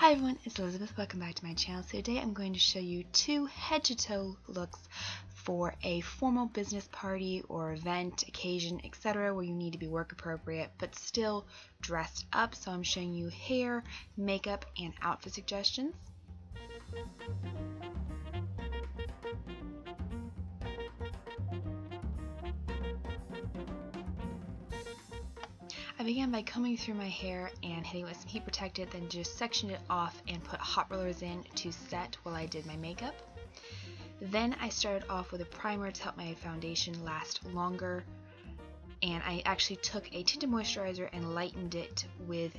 Hi everyone, it's Elizabeth. Welcome back to my channel. So today I'm going to show you two head to toe looks for a formal business party or event, occasion, etc. where you need to be work appropriate but still dressed up. So I'm showing you hair, makeup, and outfit suggestions. I began by combing through my hair and hitting it with some heat protectant, then just sectioned it off and put hot rollers in to set while I did my makeup. Then I started off with a primer to help my foundation last longer, and I actually took a tinted moisturizer and lightened it with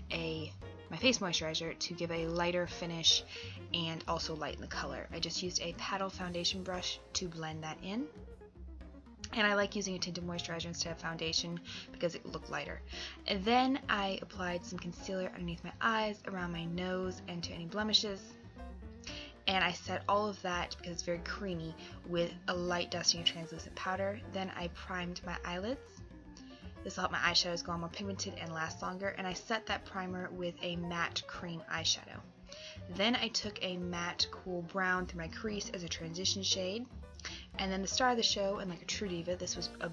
my face moisturizer to give a lighter finish and also lighten the color. I just used a paddle foundation brush to blend that in. And I like using a tinted moisturizer instead of foundation because it looked lighter. And then I applied some concealer underneath my eyes, around my nose, and to any blemishes. And I set all of that, because it's very creamy, with a light dusting of translucent powder. Then I primed my eyelids. This will help my eyeshadows go on more pigmented and last longer. And I set that primer with a matte cream eyeshadow. Then I took a matte cool brown through my crease as a transition shade. And then the star of the show, and like a true diva, this was a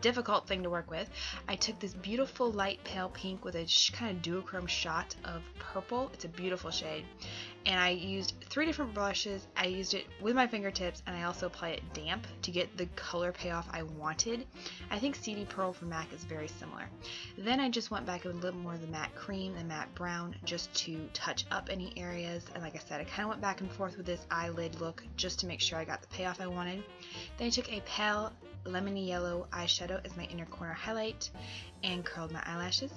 difficult thing to work with. I took this beautiful light pale pink with a kind of duochrome shot of purple. It's a beautiful shade. And I used 3 different brushes. I used it with my fingertips, and I also applied it damp to get the color payoff I wanted. I think Seedy Pearl from MAC is very similar. Then I just went back with a little more of the matte cream and matte brown just to touch up any areas. And like I said, I kind of went back and forth with this eyelid look just to make sure I got the payoff I wanted. Then I took a pale lemony yellow eyeshadow as my inner corner highlight and curled my eyelashes.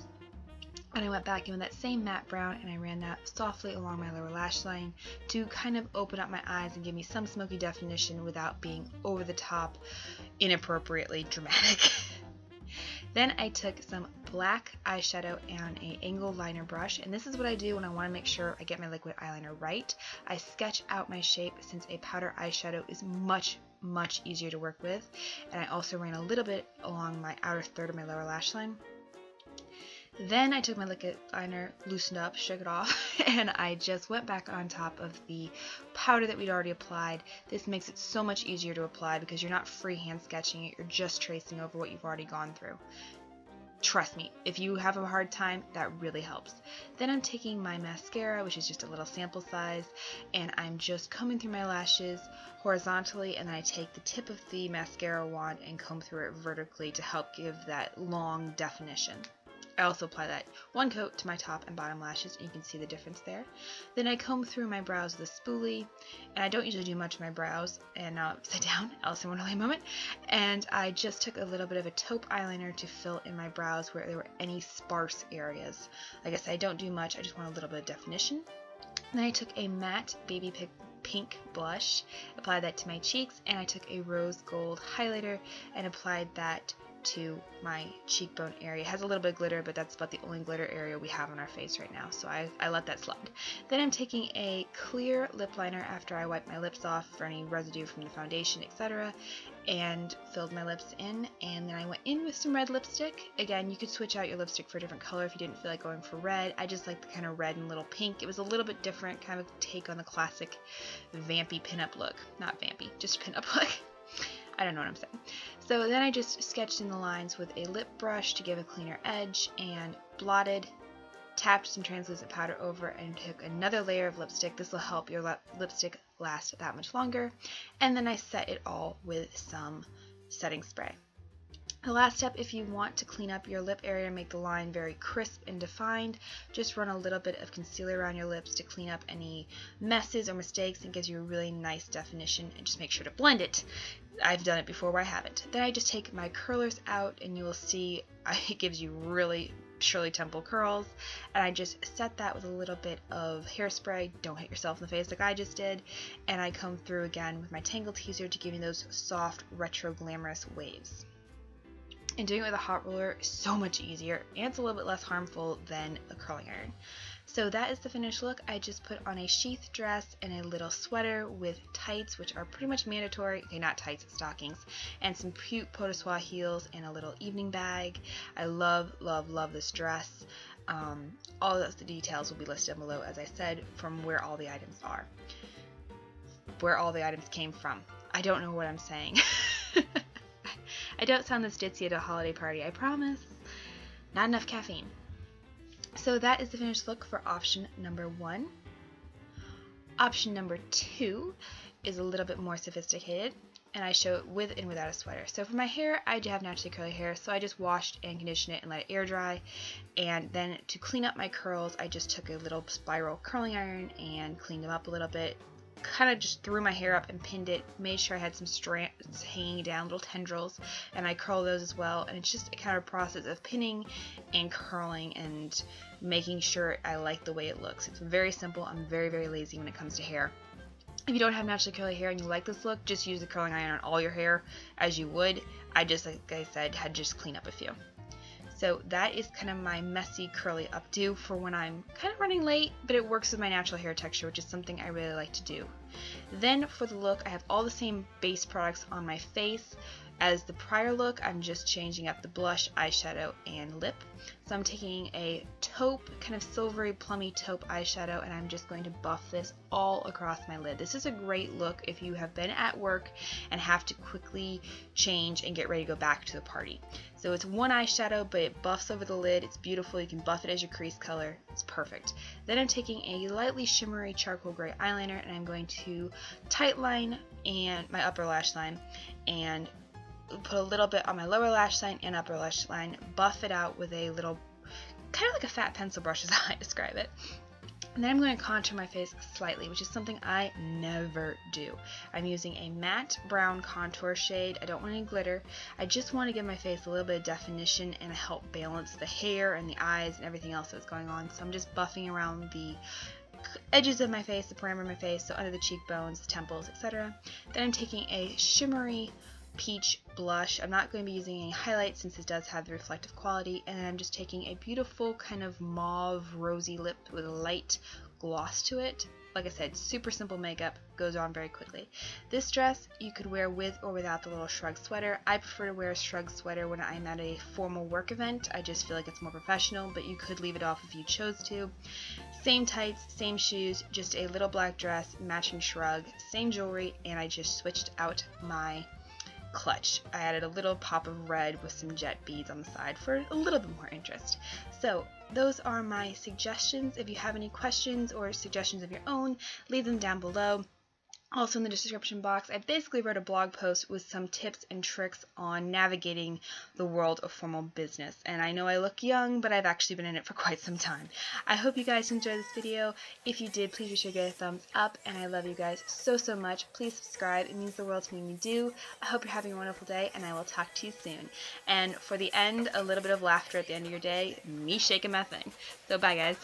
And I went back in with that same matte brown and I ran that softly along my lower lash line to kind of open up my eyes and give me some smoky definition without being over the top, inappropriately dramatic. Then I took some black eyeshadow and an angled liner brush, and this is what I do when I want to make sure I get my liquid eyeliner right. I sketch out my shape since a powder eyeshadow is much easier to work with, and I also ran a little bit along my outer third of my lower lash line. Then I took my liquid liner, loosened up, shook it off, and I just went back on top of the powder that we'd already applied. This makes it so much easier to apply because you're not freehand sketching it, you're just tracing over what you've already gone through. Trust me, if you have a hard time, that really helps. Then I'm taking my mascara, which is just a little sample size, and I'm just combing through my lashes horizontally, and then I take the tip of the mascara wand and comb through it vertically to help give that long definition. I also apply that one coat to my top and bottom lashes, and you can see the difference there. Then I comb through my brows with a spoolie, and I don't usually do much of my brows, and now upside down, Alice in Wonderland moment, and I just took a little bit of a taupe eyeliner to fill in my brows where there were any sparse areas. Like I said, I don't do much, I just want a little bit of definition. Then I took a matte baby pink blush, applied that to my cheeks, and I took a rose gold highlighter and applied that to my cheekbone area. It has a little bit of glitter, but that's about the only glitter area we have on our face right now, so I let that slide. Then I'm taking a clear lip liner after I wipe my lips off for any residue from the foundation, etc., and filled my lips in, and then I went in with some red lipstick. Again, you could switch out your lipstick for a different color if you didn't feel like going for red. I just like the kind of red and little pink. It was a little bit different, kind of take on the classic vampy pinup look. Not vampy, just pinup look. I don't know what I'm saying. So then I just sketched in the lines with a lip brush to give a cleaner edge, and blotted, tapped some translucent powder over, and took another layer of lipstick. This will help your lipstick last that much longer. And then I set it all with some setting spray. The last step, if you want to clean up your lip area and make the line very crisp and defined, just run a little bit of concealer around your lips to clean up any messes or mistakes, and gives you a really nice definition, and just make sure to blend it. I've done it before where I haven't. Then I just take my curlers out, and you will see it gives you really Shirley Temple curls, and I just set that with a little bit of hairspray. Don't hit yourself in the face like I just did, and I come through again with my Tangle Teezer to give you those soft retro glamorous waves. And doing it with a hot roller is so much easier, and it's a little bit less harmful than a curling iron. So that is the finished look. I just put on a sheath dress and a little sweater with tights, which are pretty much mandatory. Okay, not tights, stockings, and some cute pot de soie heels and a little evening bag. I love this dress. All of the details will be listed below, as I said, from where all the items are. Where all the items came from. I don't know what I'm saying. I don't sound this ditzy at a holiday party, I promise. Not enough caffeine. So that is the finished look for option number 1. Option number 2 is a little bit more sophisticated, and I show it with and without a sweater. So for my hair, I do have naturally curly hair, so I just washed and conditioned it and let it air dry. And then to clean up my curls, I just took a little spiral curling iron and cleaned them up a little bit. Kind of just threw my hair up and pinned it, made sure I had some strands hanging down, little tendrils, and I curl those as well. And it's just a kind of process of pinning and curling and making sure I like the way it looks. It's very simple. I'm very, very lazy when it comes to hair. If you don't have naturally curly hair and you like this look, just use the curling iron on all your hair as you would. I just, like I said, had to just clean up a few. So that is kind of my messy curly updo for when I'm kind of running late, but it works with my natural hair texture, which is something I really like to do. Then for the look, I have all the same base products on my face as the prior look. I'm just changing up the blush, eyeshadow, and lip. So I'm taking a taupe, kind of silvery plummy taupe eyeshadow, and I'm just going to buff this all across my lid. This is a great look if you have been at work and have to quickly change and get ready to go back to the party. So it's one eyeshadow, but it buffs over the lid. It's beautiful. You can buff it as your crease color. It's perfect. Then I'm taking a lightly shimmery charcoal gray eyeliner, and I'm going to tightline and my upper lash line and put a little bit on my lower lash line and upper lash line, buff it out with a little, kind of like a fat pencil brush is how I describe it. And then I'm going to contour my face slightly, which is something I never do. I'm using a matte brown contour shade. I don't want any glitter. I just want to give my face a little bit of definition and help balance the hair and the eyes and everything else that's going on. So I'm just buffing around the edges of my face, the perimeter of my face, so under the cheekbones, the temples, etc. Then I'm taking a shimmery peach blush. I'm not going to be using any highlight since it does have the reflective quality, and I'm just taking a beautiful kind of mauve rosy lip with a light gloss to it. Like I said, super simple makeup, goes on very quickly. This dress you could wear with or without the little shrug sweater. I prefer to wear a shrug sweater when I'm at a formal work event. I just feel like it's more professional, but you could leave it off if you chose to. Same tights, same shoes, just a little black dress, matching shrug, same jewelry, and I just switched out my clutch. I added a little pop of red with some jet beads on the side for a little bit more interest. So those are my suggestions. If you have any questions or suggestions of your own, leave them down below. Also in the description box, I basically wrote a blog post with some tips and tricks on navigating the world of formal business. And I know I look young, but I've actually been in it for quite some time. I hope you guys enjoyed this video. If you did, please be sure to give it a thumbs up, and I love you guys so, so much. Please subscribe. It means the world to me when you do. I hope you're having a wonderful day, and I will talk to you soon. And for the end, a little bit of laughter at the end of your day, me shaking my thing. So bye, guys.